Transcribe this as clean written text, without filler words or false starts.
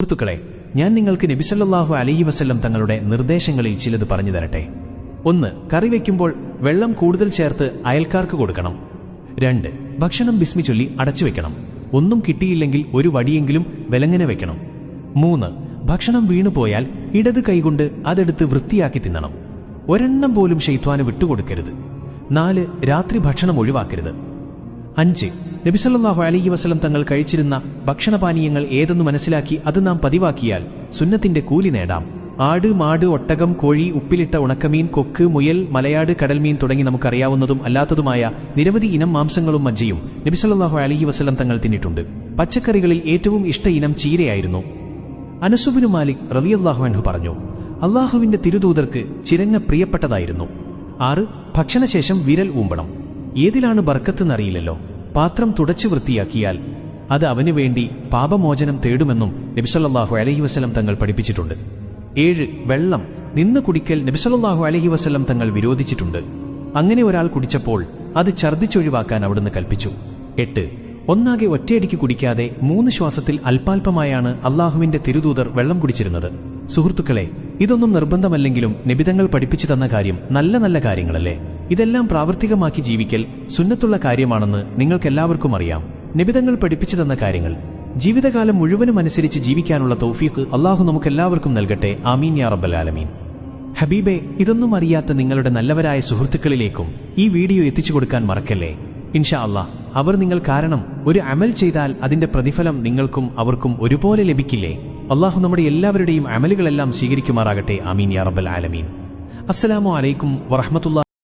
സുഹൃത്തുക്കളെ, ഞാൻ നിങ്ങൾക്ക് നബി സല്ലല്ലാഹു അലൈഹി വസല്ലം തങ്ങളുടെ നിർദ്ദേശങ്ങളിൽ ചിലത് പറഞ്ഞു തരട്ടെ. 1. കറി വയ്ക്കുമ്പോൾ വെള്ളം കൂടുതൽ ചേർത്ത് അയൽക്കാർക്ക് കൊടുക്കണം. 2. ഭക്ഷണം ബിസ്മി ചൊല്ലി അടച്ചുവെക്കണം. ഒന്നും കിട്ടിയില്ലെങ്കിൽ ഒരു വടിയെങ്കിലും വിലങ്ങനെ വെക്കണം. 3. ഭക്ഷണം വീണുപോയാൽ ഇടത് കൈകൊണ്ട് അതെടുത്ത് വൃത്തിയാക്കി തിന്നണം. ഒരെണ്ണം പോലും ശൈത്വാന് വിട്ടുകൊടുക്കരുത്. 4. രാത്രി ഭക്ഷണം ഒഴിവാക്കരുത്. 5. നബി സല്ലല്ലാഹു അലൈഹി വസല്ലം തങ്ങൾ കഴിച്ചിരുന്ന ഭക്ഷണപാനീയങ്ങൾ ഏതെന്ന് മനസ്സിലാക്കി അത് നാം പതിവാക്കിയാൽ സുന്നത്തിന്റെ കൂലി നേടാം. ആട്, മാട്, ഒട്ടകം, കോഴി, ഉപ്പിലിട്ട ഉണക്കമീൻ, കൊക്ക്, മുയൽ, മലയാട്, കടൽമീൻ തുടങ്ങി നമുക്കറിയാവുന്നതും അല്ലാത്തതുമായ നിരവധി ഇനം മാംസങ്ങളും മജ്ജയും നബി സല്ലല്ലാഹു അലൈഹി വസല്ലം തങ്ങൾ തിന്നിട്ടുണ്ട്. പച്ചക്കറികളിൽ ഏറ്റവും ഇഷ്ട ഇനം ചീരയായിരുന്നു. അനസ് ഇബ്നു മാലിക് റളിയല്ലാഹു അൻഹു പറഞ്ഞു, അള്ളാഹുവിന്റെ തിരുദൂതർക്ക് ചിരങ്ങ പ്രിയപ്പെട്ടതായിരുന്നു. 6. ഭക്ഷണശേഷം വിരൽ ഊമ്പണം. ഏതിലാണ് ബർക്കത്തെന്നറിയില്ലല്ലോ. പാത്രം തുടച്ചു വൃത്തിയാക്കിയാൽ അത് അവനു വേണ്ടി പാപമോചനം തേടുമെന്നും നബി സല്ലല്ലാഹു അലൈഹി വസല്ലം തങ്ങൾ പഠിപ്പിച്ചിട്ടുണ്ട്. 7. വെള്ളം നിന്ന് കുടിക്കൽ നബി സല്ലല്ലാഹു അലൈഹി വസല്ലം തങ്ങൾ വിരോധിച്ചിട്ടുണ്ട്. അങ്ങനെ ഒരാൾ കുടിച്ചപ്പോൾ അത് ഛർദ്ദിച്ചൊഴിവാക്കാൻ അവിടുന്ന് കൽപ്പിച്ചു. 8. ഒന്നാകെ ഒറ്റയടിക്ക് കുടിക്കാതെ 3 ശ്വാസത്തിൽ അല്പാൽപമായാണ് അള്ളാഹുവിന്റെ തിരുദൂതർ വെള്ളം കുടിച്ചിരുന്നത്. സുഹൃത്തുക്കളെ, ഇതൊന്നും നിർബന്ധമല്ലെങ്കിലും നബിതങ്ങൾ പഠിപ്പിച്ചു തന്ന കാര്യം നല്ല നല്ല കാര്യങ്ങളല്ലേ? ഇതെല്ലാം പ്രാവർത്തികമാക്കി ജീവിക്കൽ സുന്നത്തുള്ള കാര്യമാണെന്ന് നിങ്ങൾക്കെല്ലാവർക്കും അറിയാം. നബിതങ്ങൾ പഠിപ്പിച്ചു തന്ന കാര്യങ്ങൾ ജീവിതകാലം മുഴുവനും അനുസരിച്ച് ജീവിക്കാനുള്ള തൗഫീഖ് അള്ളാഹു നമുക്കെല്ലാവർക്കും നൽകട്ടെ. ആമീൻ യാ റബ്ബൽ ആലമീൻ. ഹബീബെ, ഇതൊന്നും അറിയാത്ത നിങ്ങളുടെ നല്ലവരായ സുഹൃത്തുക്കളിലേക്കും ഈ വീഡിയോ എത്തിച്ചു കൊടുക്കാൻ മറക്കല്ലേ. ഇൻഷാ അല്ലാഹ്, അവർ നിങ്ങൾ കാരണം ഒരു അമൽ ചെയ്താൽ അതിന്റെ പ്രതിഫലം നിങ്ങൾക്കും അവർക്കും ഒരുപോലെ ലഭിക്കില്ലേ? അള്ളാഹു നമ്മുടെ എല്ലാവരുടെയും അമലുകളെല്ലാം സ്വീകരിക്കുമാറാകട്ടെ. ആമീൻ യാ റബ്ബൽ ആലമീൻ. അസ്സലാമു അലൈക്കും വറഹ്മത്തുള്ളാഹി